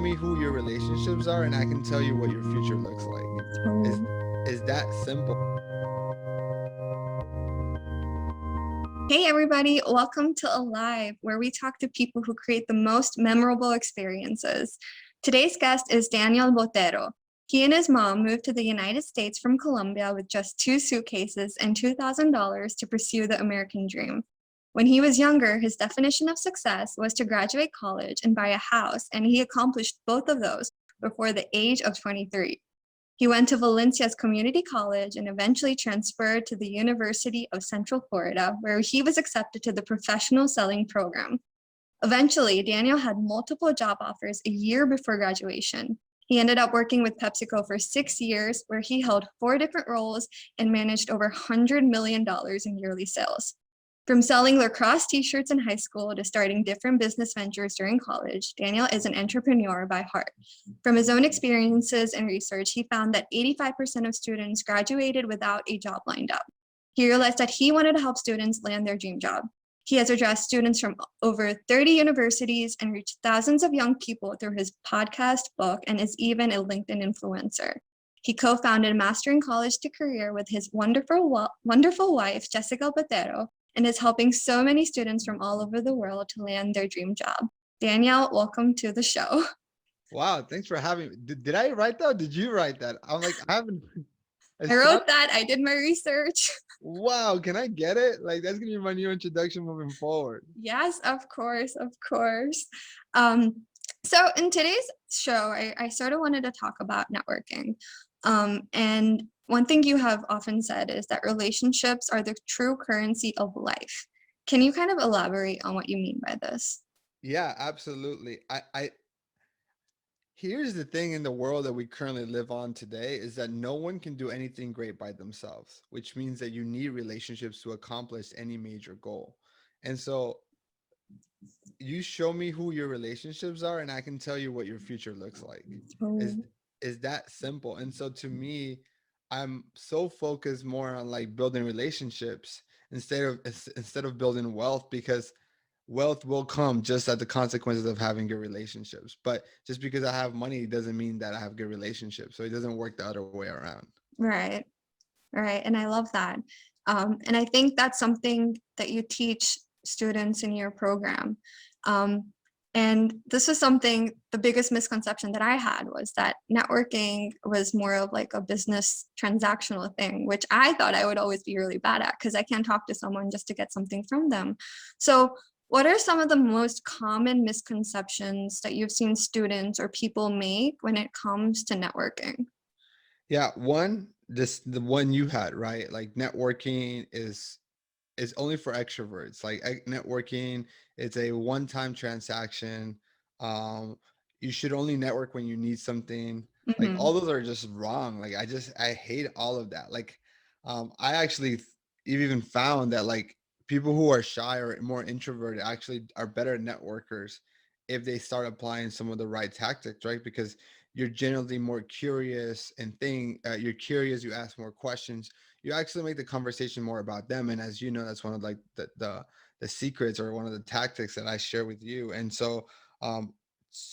me who your relationships are, and I can tell you what your future looks like. Is Oh. is that simple? Hey, everybody, welcome to Alive, where we talk to people who create the most memorable experiences. Today's guest is Daniel Botero. He and his mom moved to the United States from Colombia with just 2 suitcases and $2,000 to pursue the American dream. When he was younger, his definition of success was to graduate college and buy a house, and he accomplished both of those before the age of 23. He went to Valencia's community college and eventually transferred to the University of Central Florida, where he was accepted to the professional selling program. Eventually, Daniel had multiple job offers a year before graduation. He ended up working with PepsiCo for 6 years, where he held 4 different roles and managed over $100 million in yearly sales. From selling lacrosse t-shirts in high school to starting different business ventures during college, Daniel is an entrepreneur by heart. From his own experiences and research, he found that 85% of students graduated without a job lined up. He realized that he wanted to help students land their dream job. He has addressed students from over 30 universities and reached thousands of young people through his podcast, book, and is even a LinkedIn influencer. He co-founded Mastering College to Career with his wonderful wife, Jessica Botero, and is helping so many students from all over the world to land their dream job. Danielle, welcome to the show. Wow, thanks for having me. Did I write that? Or did you write that? I'm like, I haven't. It I sounds, wrote that. I did my research. wow, can I get it? Like, that's gonna be my new introduction moving forward. Yes, of course, of course. Um, so in today's show, I sort of wanted to talk about networking. And one thing you have often said is that relationships are the true currency of life. Can you kind of elaborate on what you mean by this? Yeah, absolutely. Here's the thing in the world that we currently live on today is that no one can do anything great by themselves, which means that you need relationships to accomplish any major goal. And so you show me who your relationships are and I can tell you what your future looks like. Is Oh, is that simple? And so to me, I'm so focused more on like building relationships instead of building wealth, because wealth will come just at the consequences of having good relationships. But just because I have money doesn't mean that I have good relationships. So it doesn't work the other way around. right, right. And I love that. And I think that's something that you teach students in your program. Um, and this was something, the biggest misconception that I had was that networking was more of like a business transactional thing, which I thought I would always be really bad at because I can't talk to someone just to get something from them. So what are some of the most common misconceptions that you've seen students or people make when it comes to networking? Yeah, the one you had, right? Like networking is only for extroverts. Like networking, it's a one-time transaction. Um, you should only network when you need something. Like all Mhm. those are just wrong. Like I hate all of that. Like I actually you've even found that like people who are shy or more introverted actually are better networkers if they start applying some of the right tactics, right? Because you're generally more curious and you're curious, you ask more questions, you actually make the conversation more about them. And as you know, that's one of like the secrets or one of the tactics that I share with you. And so um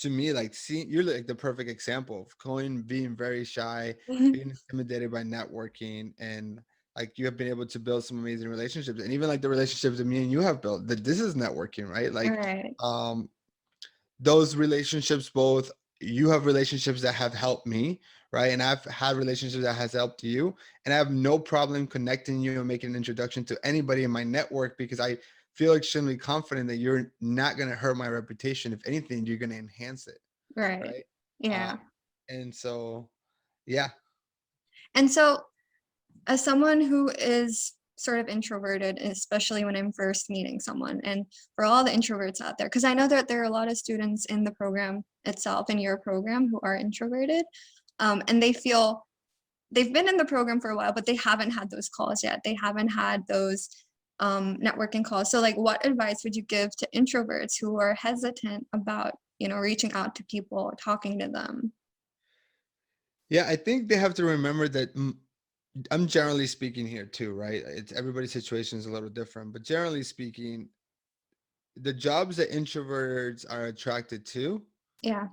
to me, like seeing you're like the perfect example of going being very shy, being intimidated by networking, and like you have been able to build some amazing relationships. And even like the relationships that me and you have built, that this is networking, right? All Like right. um those relationships, both you have relationships that have helped me, right, and I've had relationships that has helped you, and I have no problem connecting you and making an introduction to anybody in my network, because I feel extremely confident that you're not going to hurt my reputation. If anything, you're going to enhance it, Right. right? uh Yeah. and so yeah. And so, as someone who is sort of introverted, especially when I'm first meeting someone, and for all the introverts out there, because I know that there are a lot of students in the program itself, in your program, who are introverted, and they feel they've been in the program for a while, but they haven't had those calls yet. They haven't had those networking calls. So, like, what advice would you give to introverts who are hesitant about, reaching out to people, talking to them? Yeah, I think they have to remember that I'm generally speaking here too, right? It's everybody's situation is a little different, but generally speaking, the jobs that introverts are attracted to Yeah.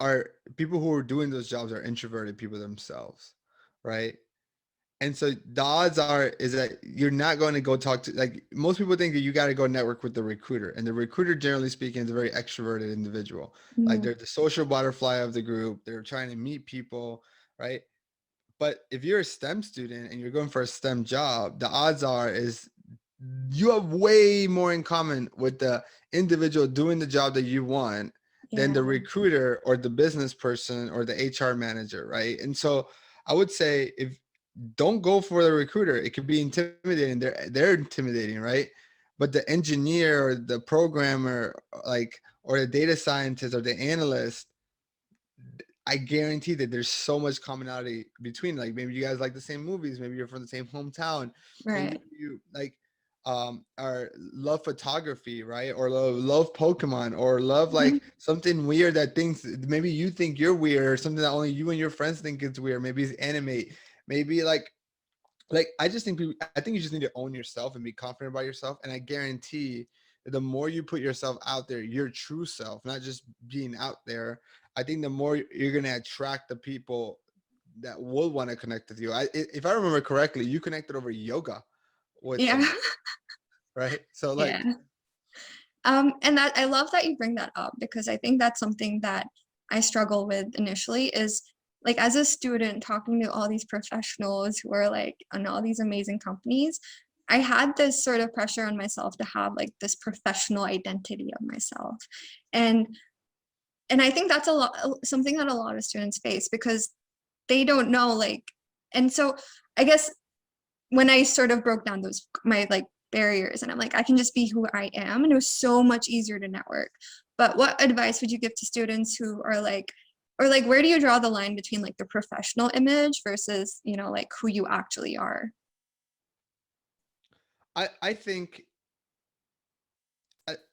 are people who are doing those jobs are introverted people themselves, right? And so the odds are is that you're not going to go talk to, like, most people think that you got to go network with the recruiter, and the recruiter, generally speaking, is a very extroverted individual. Like, Mhm. they're the social butterfly of the group. They're trying to meet people, right? But if you're a STEM student and you're going for a STEM job, the odds are is you have way more in common with the individual doing the job that you want than Yeah. the recruiter or the business person or the HR manager, right? And so I would say, if don't go for the recruiter, it could be intimidating. They're intimidating, right? But the engineer or the programmer, like, or the data scientist or the analyst, I guarantee that there's so much commonality between, like, maybe you guys like the same movies, maybe you're from the same hometown, maybe Right. you like are love photography, right? Or love Pokemon, or love Mhm. like something weird that thinks maybe you think you're weird, or something that only you and your friends think is weird. Maybe it's anime, maybe like I just think people, I think you just need to own yourself and be confident about yourself. And I guarantee that the more you put yourself out there, your true self, not just being out there, I think the more you're gonna attract the people that will want to connect with you. If I remember correctly, you connected over yoga with Yeah. someone, right? So like, Yeah. And that I love that you bring that up because I think that's something that I struggle with initially is like as a student talking to all these professionals who are like on all these amazing companies, I had this sort of pressure on myself to have like this professional identity of myself. And and I think that's a lot something that a lot of students face because they don't know like and so I guess when I sort of broke down those my like barriers and I'm like, I can just be who I am. And it was so much easier to network. But what advice would you give to students who are like, or like, where do you draw the line between like the professional image versus, you know, like who you actually are? I think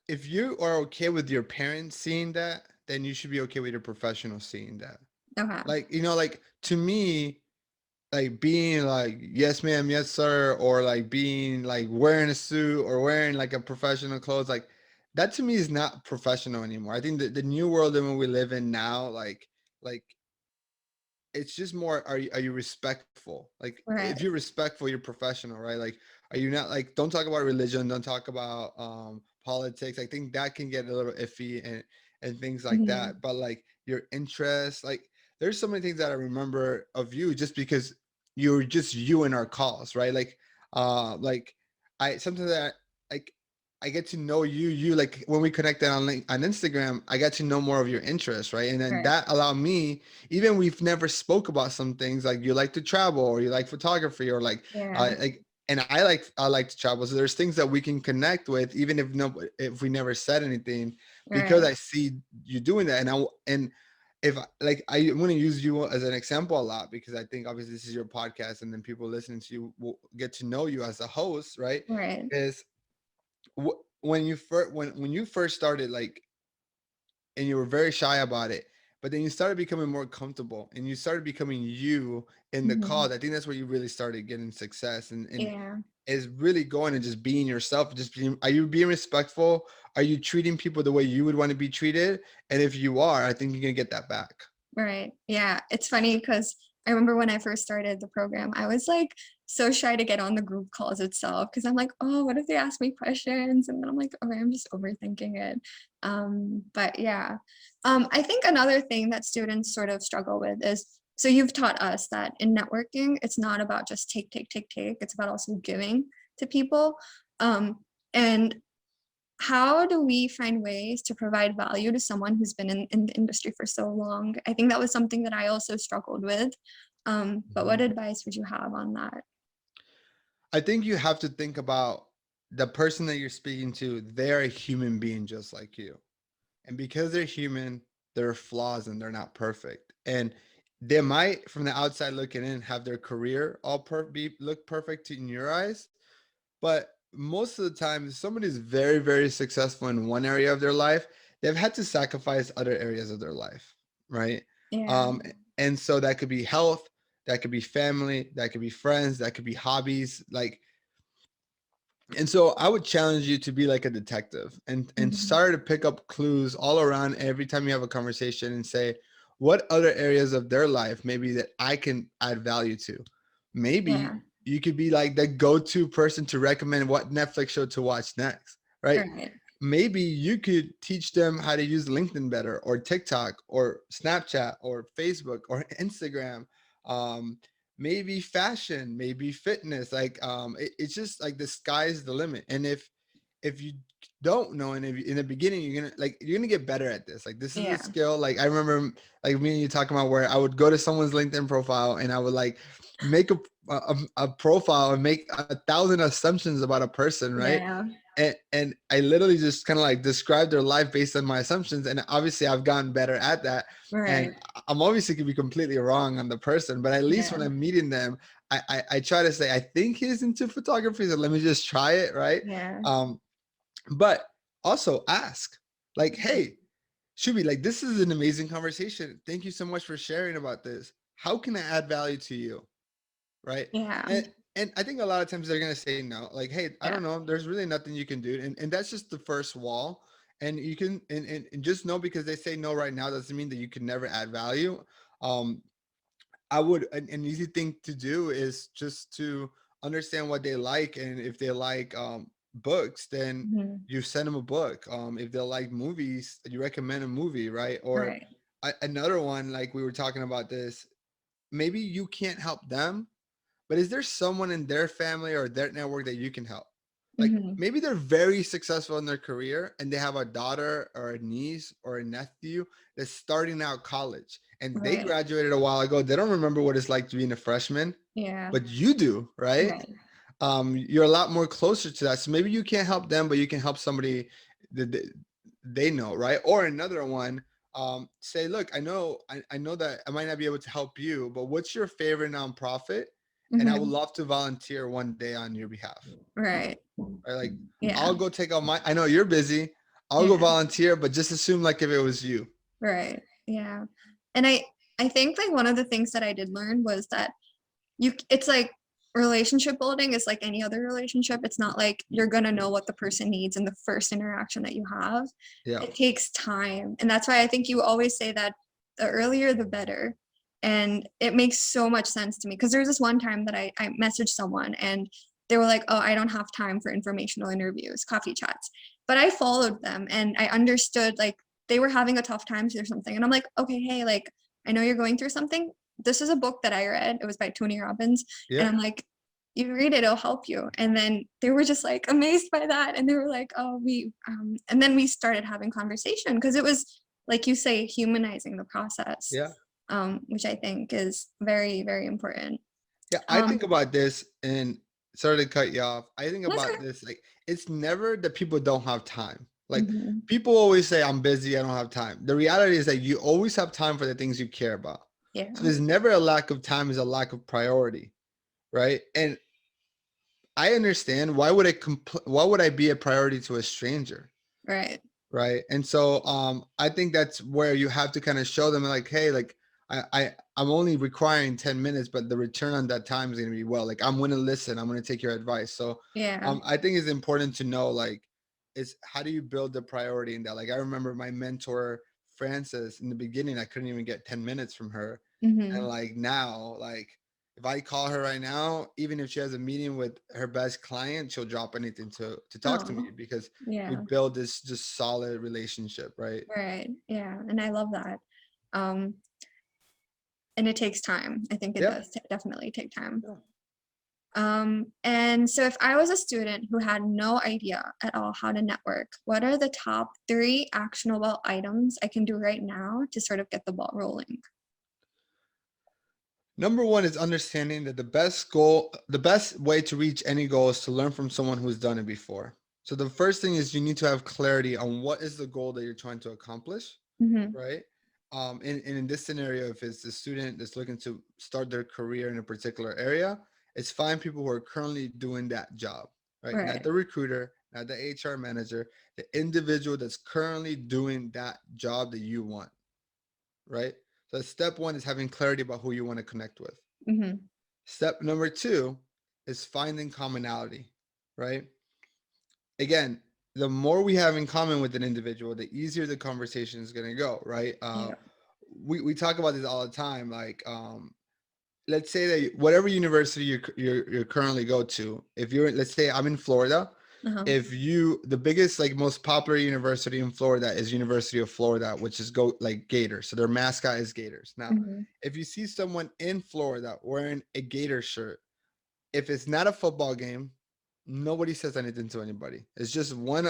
if you are okay with your parents seeing that, then you should be okay with your professional seeing that. Okay. Like, like, to me, like, being like yes ma'am, yes sir, or like being like wearing a suit or wearing like a professional clothes, like, that to me is not professional anymore. I think that the new world that we live in now, like it's just more, are you respectful? Like, if you're Right. respectful, you're professional, right? Like, are you not, like, don't talk about religion, don't talk about politics. I think that can get a little iffy, and things like Mhm. that. But like your interests, like, there's so many things that I remember of you just because you're just you in our calls, right? Like I sometimes that, like, I get to know you, like, when we connected on Instagram, I got to know more of your interests, right? And then Right. that allowed me, even we've never spoke about some things, like you like to travel, or you like photography, or Yeah. like, and I like to travel. So there's things that we can connect with, even if we never said anything, because Right. I see you doing that. And if like, I want to use you as an example a lot, because I think obviously this is your podcast, and then people listening to you will get to know you as a host, right? Right. Is when you first when you first started, like, and you were very shy about it, but then you started becoming more comfortable and you started becoming you in the Mhm. cause. I think that's where you really started getting success, and Yeah. is really going and just being yourself. Just being, are you being respectful? Are you treating people the way you would want to be treated? And if you are, I think you're gonna get that back. Right. Yeah. It's funny because I remember when I first started the program, I was like so shy to get on the group calls itself because I'm like, oh, what if they ask me questions? And then I'm like, okay, I'm just overthinking it. But yeah. I think another thing that students sort of struggle with is so you've taught us that in networking, it's not about just take, take, take, take. It's about also giving to people. And how do we find ways to provide value to someone who's been in the industry for so long? I think that was something that I also struggled with. But what Mhm. advice would you have on that? I think you have to think about the person that you're speaking to. They're a human being just like you. And because they're human, there are flaws and they're not perfect. And they might, from the outside looking in, have their career all look perfect in your eyes. But most of the time, if somebody's very, very successful in one area of their life, they've had to sacrifice other areas of their life, right? Yeah. Um, and so that could be health, that could be family, that could be friends, that could be hobbies. Like, and so I would challenge you to be like a detective, and Mhm. start to pick up clues all around every time you have a conversation, and say, what other areas of their life maybe that I can add value to. Maybe Yeah. you could be like the go-to person to recommend what Netflix show to watch next, right? Right. Maybe you could teach them how to use LinkedIn better, or TikTok, or Snapchat, or Facebook, or Instagram. Um, Maybe fashion, maybe fitness. Like it's just like the sky's the limit. And if you don't know, and if in the beginning you're gonna get better at this. Like this is a Yeah. skill. Like I remember, like me and you talking about where I would go to someone's LinkedIn profile and I would like make a profile and make 1,000 assumptions about a person, right? Yeah. And I literally just kind of like describe their life based on my assumptions. And obviously I've gotten better at that. And Right. I'm obviously could be completely wrong on the person, but at least when Yeah. I'm meeting them, I try to say, I think he's into photography, so let me just try it, right? Yeah. Um, but also ask, like, hey, Shubi, like this is an amazing conversation. Thank you so much for sharing about this. How can I add value to you? Right. Yeah. And I think a lot of times they're gonna say no, like, hey, I don't Yeah. know, there's really nothing you can do. And that's just the first wall. And you can and just know, because they say no right now doesn't mean that you can never add value. Um, I would, an easy thing to do is just to understand what they like, and if they like books, then Mhm. you send them a book. If they like movies, you recommend a movie, right? Or Right. another one, like we were talking about this, maybe you can't help them, but is there someone in their family or their network that you can help? Like Mhm. maybe they're very successful in their career and they have a daughter or a niece or a nephew that's starting out college and they Right. graduated a while ago. They don't remember what it's like to being a freshman, Yeah. but you do, right? Right. You're a lot more closer to that. So maybe you can't help them, but you can help somebody that they know, right? Or another one, say, look, I know that I might not be able to help you, but what's your favorite nonprofit? And I would Mhm. love to volunteer one day on your behalf. Right. Right? Like Yeah. I'll go take out I know you're busy. I'll go Yeah. volunteer, but just assume like if it was you. Right. Yeah. And I think like one of the things that I did learn was that it's like relationship building is like any other relationship. It's not like you're going to know what the person needs in the first interaction that you have. Yeah. It takes time. And that's why I think you always say that the earlier the better. And it makes so much sense to me because there was this one time that I messaged someone and they were like, oh, I don't have time for informational interviews, coffee chats. But I followed them and I understood like they were having a tough time or something. And I'm like, okay, hey, like I know you're going through something. This is a book that I read. It was by Tony Robbins. And Yeah. I'm like, you read it, it'll help you. And then they were just like amazed by that. And they were like, oh, and then we started having conversation because it was, like you say, humanizing the process, Yeah. which I think is very, very important. Yeah, I think Um, about this, and sorry to cut you off. I think that's about this like it's never that people don't have time. Like okay. people always say I'm busy, I don't have time. The reality is that you always have time for the things you care about. Yeah, So there's never a lack of time, is a lack of priority, right? And I understand, why would I be a priority to a stranger? right. Right. And so I think that's where you have to kind of show them like, hey, like I'm only requiring 10 minutes, but the return on that time is gonna be, well, like I'm gonna listen, I'm gonna take your advice. So Yeah. I think it's important to know, like, is how do you build the priority in that? Like I remember my mentor Frances, in the beginning I couldn't even get 10 minutes from her. And Hmm. like now, like if I call her right now, even if she has a meeting with her best client, she'll drop anything to talk to me, Oh, because we yeah. build this just solid relationship, right? Right. Yeah. And I love that. Um, and it takes time. I think it Yeah. does definitely take time. Yeah. And so if I was a student who had no idea at all how to network, what are the top 3 actionable items I can do right now to sort of get the ball rolling? Number one is understanding that the best way to reach any goal is to learn from someone who's done it before. So the first thing is you need to have clarity on what is the goal that you're trying to accomplish, Hmm. right? And in this scenario, if it's a student that's looking to start their career in a particular area, it's find people who are currently doing that job, right? Not Right. the recruiter, not the HR manager, the individual that's currently doing that job that you want, right? So step one is having clarity about who you want to connect with. Hmm. Step number two is finding commonality, right? Again, the more we have in common with an individual, the easier the conversation is going to go, right? Yeah. we talk about this all the time. Like, let's say that whatever university you're currently go to, if you're, let's say I'm in Florida, Uh-huh. if you, the biggest, like, most popular university in Florida is University of Florida, which is go like Gators. So their mascot is Gators. Now, Hmm. if you see someone in Florida wearing a Gator shirt, if it's not a football game, nobody says anything to anybody. It's just one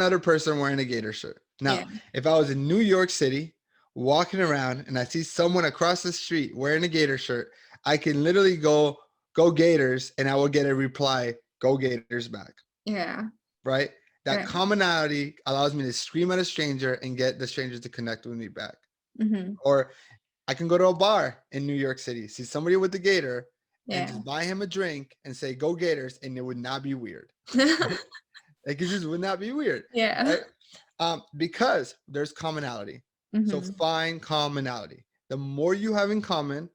other person wearing a Gator shirt. Yeah. Now, if I was in New York City walking around and I see someone across the street wearing a Gator shirt, I can literally go Gators, and I will get a reply, go Gators back. Yeah. Right? That Right. commonality allows me to scream at a stranger and get the stranger to connect with me back. Hmm. Or I can go to a bar in New York City, see somebody with the Gator, and Yeah. just buy him a drink and say, go Gators, and it would not be weird. Right? Like, it just would not be weird. Yeah. Right? Because there's commonality. So Hmm. find commonality. The more you have in common,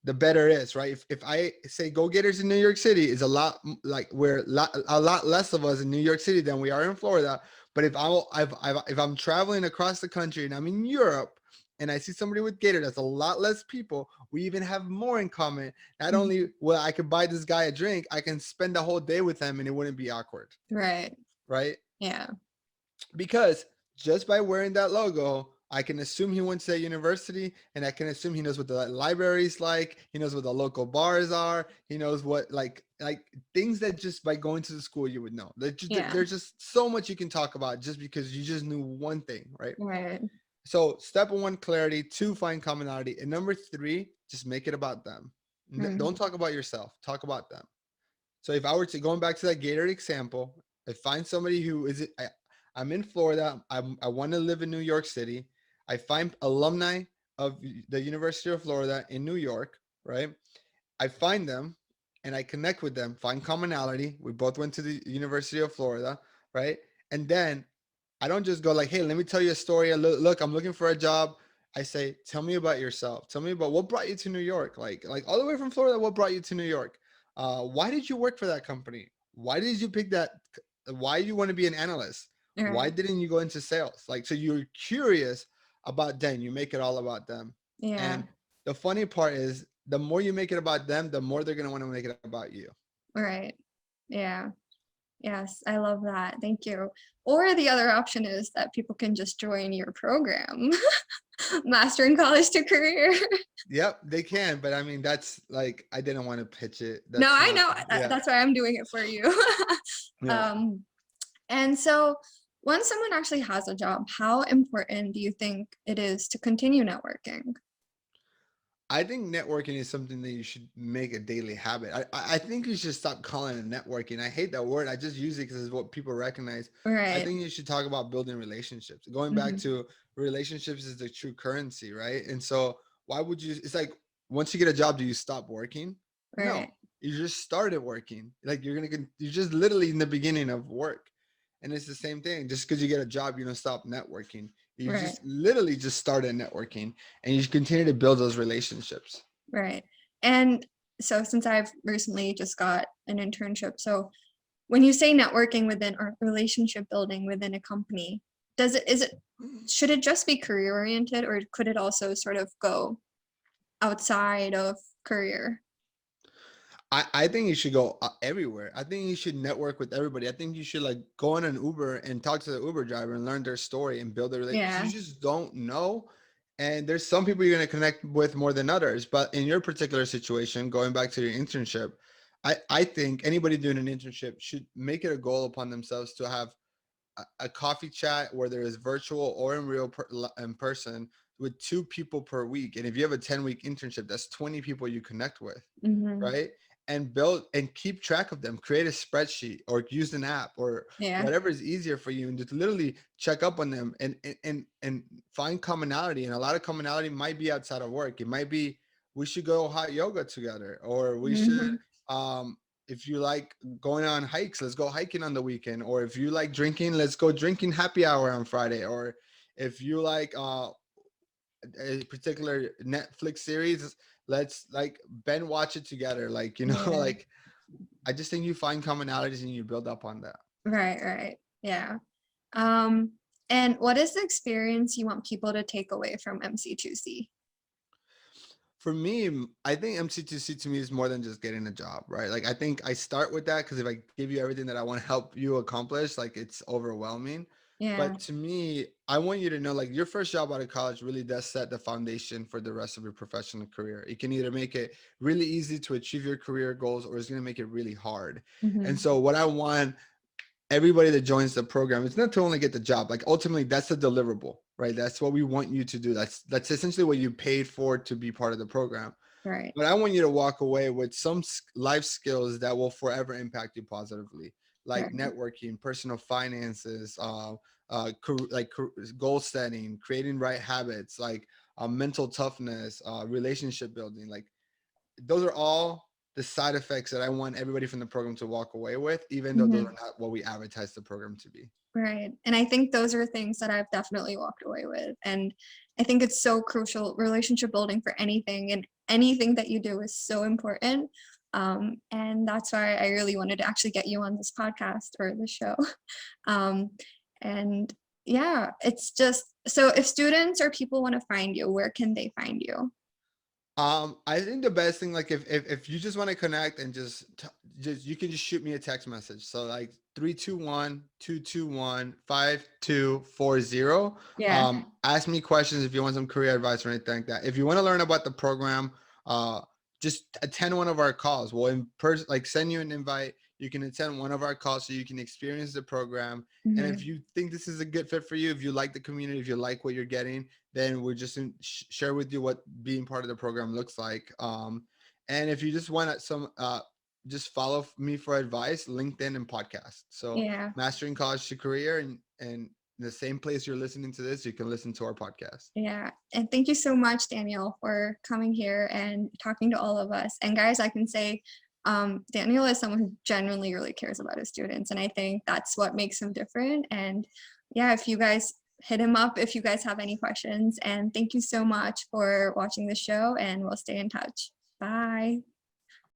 the better it is, right? If I say go Gators in New York City, is a lot, like, we're a lot less of us in New York City than we are in Florida. But if I'm traveling across the country and I'm in Europe and I see somebody with Gator, that's a lot less people. We even have more in common. Not only will I could buy this guy a drink, I can spend the whole day with him and it wouldn't be awkward, Right. right? Yeah. Because just by wearing that logo, I can assume he went to that university, and I can assume he knows what the library's like. He knows what the local bars are. He knows what, like things that just by going to the school you would know. Yeah. There's just so much you can talk about just because you just knew one thing, right? Right. So step one, clarity. Two, find commonality. And number three, just make it about them. Mm. Don't talk about yourself. Talk about them. So if I were to, going back to that Gator example, I find somebody who is, I'm in Florida. I want to live in New York City. I find alumni of the University of Florida in New York, right? I find them and I connect with them, find commonality. We both went to the University of Florida, right? And then I don't just go like, hey, let me tell you a story. Look, I'm looking for a job. I say, tell me about yourself. Tell me about what brought you to New York. Like all the way from Florida, what brought you to New York? Why did you work for that company? Why did you pick that? Why do you want to be an analyst? Why Right. didn't you go into sales? Like, so you're curious about them. You make it all about them. Yeah. And the funny part is, the more you make it about them, the more they're going to want to make it about you. Right. Yeah. Yes, I love that. Thank you. Or the other option is that people can just join your program, Master in College to Career. Yep, they can, but I mean, that's like, I didn't want to pitch it. No, That's I not, know. yeah, That's why I'm doing it for you. yeah. um, and so once someone actually has a job, how important do you think it is to continue networking? I think networking is something that you should make a daily habit. I think you should stop calling it networking. I hate that word. I just use it because it's what people recognize. I Right. think you should talk about building relationships. Going back Hmm. to relationships is the true currency, right? And so why would you? It's like, once you get a job, do you stop working? Right. No, you just started working. Like, you're just literally in the beginning of work, and it's the same thing. Just because you get a job, you don't stop networking. You Right. just literally just started networking, and you continue to build those relationships. Right. And so since I've recently just got an internship, so when you say networking within or relationship building within a company, is it should it just be career oriented or could it also sort of go outside of career? I think you should go everywhere. I think you should network with everybody. I think you should, like, go on an Uber and talk to the Uber driver and learn their story and build a relationship. Yeah. You just don't know. And there's some people you're going to connect with more than others. But in your particular situation, going back to your internship, I think anybody doing an internship should make it a goal upon themselves to have a coffee chat, whether it's virtual or in in person, with two people per week. And if you have a 10-week internship, that's 20 people you connect with, Hmm. right? And build and keep track of them. Create a spreadsheet or use an app or Yeah. whatever is easier for you, and just literally check up on them and find commonality. And a lot of commonality might be outside of work. It might be, we should go hot yoga together, or we should, Hmm. um if you like going on hikes, let's go hiking on the weekend. Or if you like drinking, let's go drinking happy hour on Friday. Or if you like a particular Netflix series, let's, like, Ben watch it together. Like, Yeah. like, I just think you find commonalities and you build up on that. Right, right. Yeah. Um, And what is the experience you want people to take away from MC2C? For me, I think MC2C to me is more than just getting a job, right? Like I think I start with that because if I give you everything that I want to help you accomplish, like it's overwhelming. Yeah. But to me, I want you to know like your first job out of college really does set the foundation for the rest of your professional career. It can either make it really easy to achieve your career goals or it's going to make it really hard. And Hmm. so what I want everybody that joins the program, it's not to only get the job. Like ultimately that's the deliverable, right? That's what we want you to do. That's essentially what you paid for to be part of the program. Right. But I want you to walk away with some life skills that will forever impact you positively, like Right. networking, personal finances, goal setting, creating right habits, like mental toughness, relationship building. Like those are all the side effects that I want everybody from the program to walk away with, even though those Hmm. are not what we advertise the program to be. Right. And I think those are things that I've definitely walked away with. And I think it's so crucial. Relationship building for anything and anything that you do is so important. And that's why I really wanted to actually get you on this podcast or the show. Um, and yeah, it's just so if students or people want to find you, where can they find you? I think the best thing, like if you just want to connect and just you can just shoot me a text message. So like 321-221-5240. Yeah. Ask me questions if you want some career advice or anything like that. If you want to learn about the program, uh, just attend one of our calls. We'll in person like send you an invite. You can attend one of our calls so you can experience the program. And if Hmm. you think this is a good fit for you, if you like the community, if you like what you're getting, then we're just share with you what being part of the program looks like. And if you just want some, just follow me for advice, LinkedIn and podcast. So Yeah. mastering college to career, and the same place you're listening to this, you can listen to our podcast. Yeah. And thank you so much, Daniel, for coming here and talking to all of us. And guys, I can say Daniel is someone who genuinely really cares about his students. And I think that's what makes him different. And yeah, if you guys hit him up, if you guys have any questions. And thank you so much for watching the show, and we'll stay in touch. Bye.